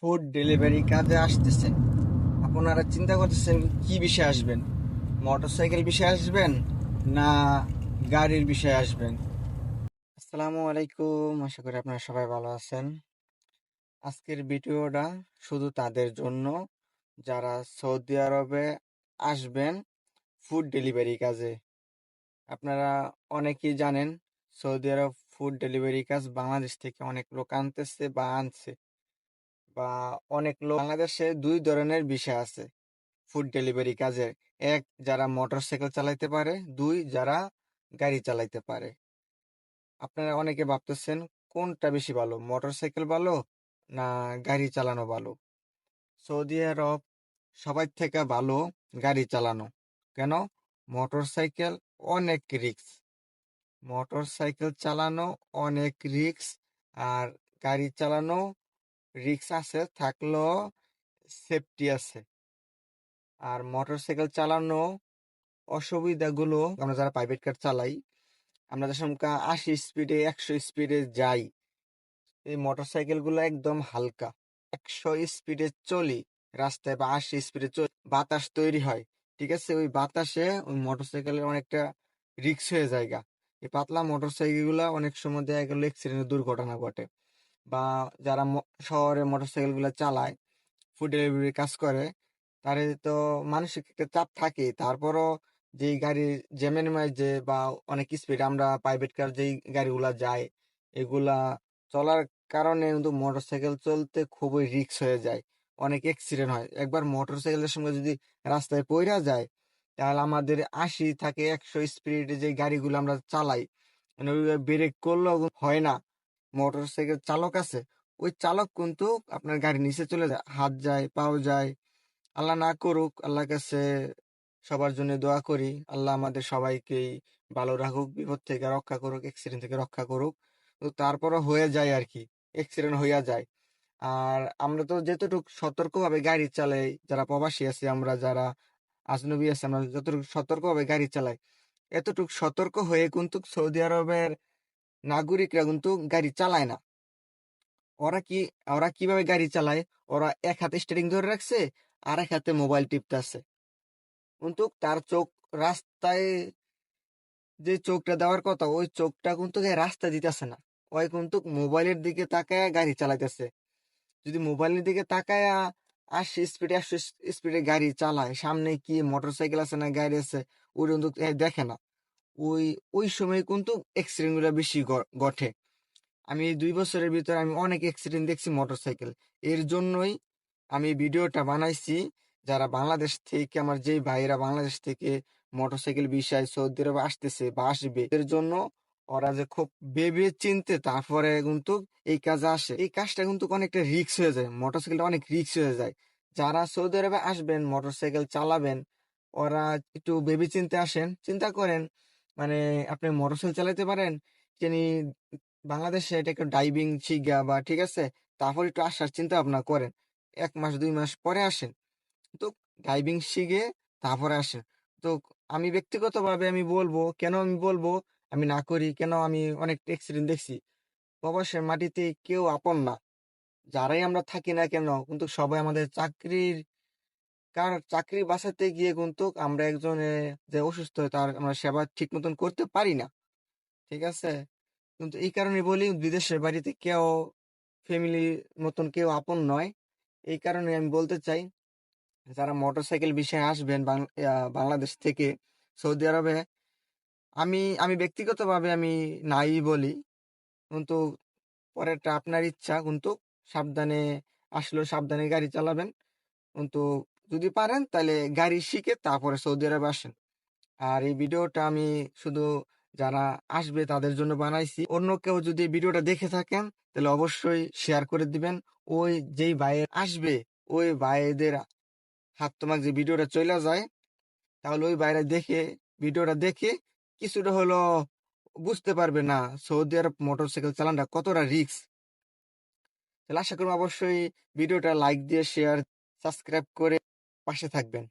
Food delivery কাজে আসতেছেন, আপনারা চিন্তা করতেছেন কি বিষয়ে আসবেন? মোটরসাইকেল বিষয়ে আসবেন না গাড়ির বিষয়ে আসবেন? আসসালামু আলাইকুম, আশা করি আপনারা সবাই ভালো আছেন। আজকের ভিডিওটা শুধু তাদের জন্য যারা সৌদি আরবে আসবেন ফুড ডেলিভারি কাজে। আপনারা অনেকেই জানেন সৌদি আরব ফুড ডেলিভারি কাজ বাংলাদেশ থেকে অনেক লোক আনতেছে বা আনছে, বা অনেক লোক বাংলাদেশে দুই ধরনের বিষয় আছে ফুড ডেলিভারি কাজের। এক, যারা মোটরসাইকেল চালাইতে পারে; দুই, যারা গাড়ি চালাইতে পারে। আপনারা অনেকে ভাবতেছেন কোনটা বেশি ভালো, মোটরসাইকেল ভালো না গাড়ি চালানো ভালো? সৌদি আরব সবার থেকে ভালো গাড়ি চালানো। কেন? মোটরসাইকেল অনেক রিস্ক, মোটরসাইকেল চালানো অনেক রিস্ক। আর গাড়ি চালানো রিস্ক আছে থাকলেও সেফটি আছে। আর মোটরসাইকেল চালানো অসুবিধাগুলো, আমরা যারা প্রাইভেট কার চালাই, আমরা যে সময় 80 স্পিডে 100 স্পিডে যাই, এই মোটরসাইকেল গুলো একদম হালকা। 100 স্পিডে চলি রাস্তায় বা 80 স্পিডে চলি, বাতাস তৈরি হয়, ঠিক আছে? ওই বাতাসে ওই মোটরসাইকেলের অনেকটা রিস্ক হয়ে যায়। এই পাতলা মোটরসাইকেল গুলা অনেক সময় দেখা গেল অ্যাক্সিডেন্ট, দুর্ঘটনা ঘটে। বা যারা শহরে মোটরসাইকেল গুলা চালায়, ফুড ডেলিভারি কাজ করে, তারে তো মানসিক একটা চাপ থাকে। তারপরও যেই গাড়ি জ্যামের মাঝে বা অনেক স্পিড, আমরা প্রাইভেট কার যেই গাড়িগুলা যায়, এগুলা চলার কারণে কিন্তু মোটরসাইকেল চলতে খুবই রিস্ক হয়ে যায়, অনেক অ্যাক্সিডেন্ট হয়। একবার মোটরসাইকেলের সঙ্গে যদি রাস্তায় পইরা যায়, তাহলে আমাদের 80 থেকে 100 স্পিডে যে গাড়িগুলো আমরা চালাই, মানে ওই ব্রেক করলেও হয় না। মোটরসাইকেল চালক আছে, ওই চালক কিন্তু আপনার গাড়ির নিচে চলে যায়, হাত যায়, পাও যায়। আল্লাহ না করুক, আল্লাহর কাছে সবার জন্য দোয়া করি, আল্লাহ আমাদের সবাইকেই ভালো রাখুক, বিপদ থেকে রক্ষা করুক, অ্যাক্সিডেন্ট থেকে রক্ষা করুক। তো তারপরও হয়ে যায় আর কি, অ্যাক্সিডেন্ট হইয়া যায়। আর আমরা তো যতটুকু সতর্কভাবে গাড়ি চালাই, যারা প্রবাসী আছি, আমরা যারা আজনবী আছি, আমরা যতটুকু সতর্কভাবে গাড়ি চালাই, এতটুকু সতর্ক হয়ে কিন্তু সৌদি আরবের নাগরিকরা কিন্তু গাড়ি চালায় না। ওরা কি ওরা কিভাবে গাড়ি চালায়? ওরা এক হাতে স্টিয়ারিং ধরে রাখছে, আর এক হাতে মোবাইল টিপতেছে, কিন্তু তার চোখ রাস্তায়, যে চোখটা দেওয়ার কথা ওই চোখটা কিন্তু রাস্তা দিতেছে না। ওই কিন্তু মোবাইলের দিকে তাকায় গাড়ি চালাইতেছে। যদি মোবাইলের দিকে তাকায় 80 স্পিডে 100 স্পিডে গাড়ি চালায়, সামনে কি মোটরসাইকেল আছে না গাড়ি আছে ওই কিন্তু দেখে না। ওই ওই সময় কিন্তু অ্যাক্সিডেন্ট গুলো বেশি ঘটে। আমি এই 2 বছরের ভিতরে আমি অনেক অ্যাক্সিডেন্ট দেখছি মোটরসাইকেল। এর জন্যই আমি ভিডিওটা বানাইছি। যারা বাংলাদেশ থেকে, আমার যেই ভাইয়েরা বাংলাদেশ থেকে মোটরসাইকেল বিষয় সৌদি আরবে আসতেছে বা আসবে, এর জন্য ওরা যে খুব ভেবে চিনতে তারপরে কিন্তু এই কাজে আসে। এই কাজটা কিন্তু অনেকটা রিস্ক হয়ে যায়, মোটরসাইকেলটা অনেক রিস্ক হয়ে যায়। যারা সৌদি আরবে আসবেন, মোটরসাইকেল চালাবেন, ওরা একটু ভেবে চিনতে আসেন, চিন্তা করেন। মানে আপনি মোটরসাইকেল চালাতে পারেন, যিনি বাংলাদেশে এটা একটু ডাইভিং শিখা বা ঠিক আছে, তারপর একটু আসার চিন্তা ভাবনা করেন। 1 মাস 2 মাস পরে আসেন, তো ডাইভিং শিখে তারপরে আসেন। তো আমি ব্যক্তিগতভাবে আমি বলবো, কেন আমি বলবো আমি না করি, কেন আমি অনেক অ্যাক্সিডেন্ট দেখছি। প্রবাসের মাটিতে কেউ আপন না, যারাই আমরা থাকি না কেন কিন্তু সবাই আমাদের চাকরির, কার চাকরি বাঁচাতে গিয়ে কিন্তু আমরা একজনে যে অসুস্থ হয় তার আমরা সেবা ঠিক মতন করতে পারি না, ঠিক আছে? কিন্তু এই কারণে বলি, বিদেশের বাড়িতে কেউ ফ্যামিলির মতন কেউ আপন নয়। এই কারণে আমি বলতে চাই, যারা মোটরসাইকেল বিষয়ে আসবেন বাংলাদেশ থেকে সৌদি আরবে, আমি আমি ব্যক্তিগতভাবে আমি নাই বলি, কিন্তু পরেরটা আপনার ইচ্ছা। কিন্তু সাবধানে আসলেও সাবধানে গাড়ি চালাবেন। কিন্তু যদি পারেন তাহলে গাড়ি শিখে তারপরে সৌদি আরবে আসেন। আর এই ভিডিওটা আমি শুধু যারা আসবে তাদের জন্য বানাইছি। অন্য কেউ যদি ভিডিওটা দেখে থাকেন তাহলে অবশ্যই শেয়ার করে দিবেন। ওই যেই ভাইয়ের আসবে, ওই ভাইদের হাত তোমাক যে ভিডিওটা চলে যায়, তাহলে ওই ভাইরা দেখে, ভিডিওটা দেখে কিছুটা হলো বুঝতে পারবে না সৌদি আরব মোটরসাইকেল চালানটা কতটা রিস্ক। তাহলে আশা করবো অবশ্যই ভিডিওটা লাইক দিয়ে শেয়ার, সাবস্ক্রাইব করে পাশে থাকবেন।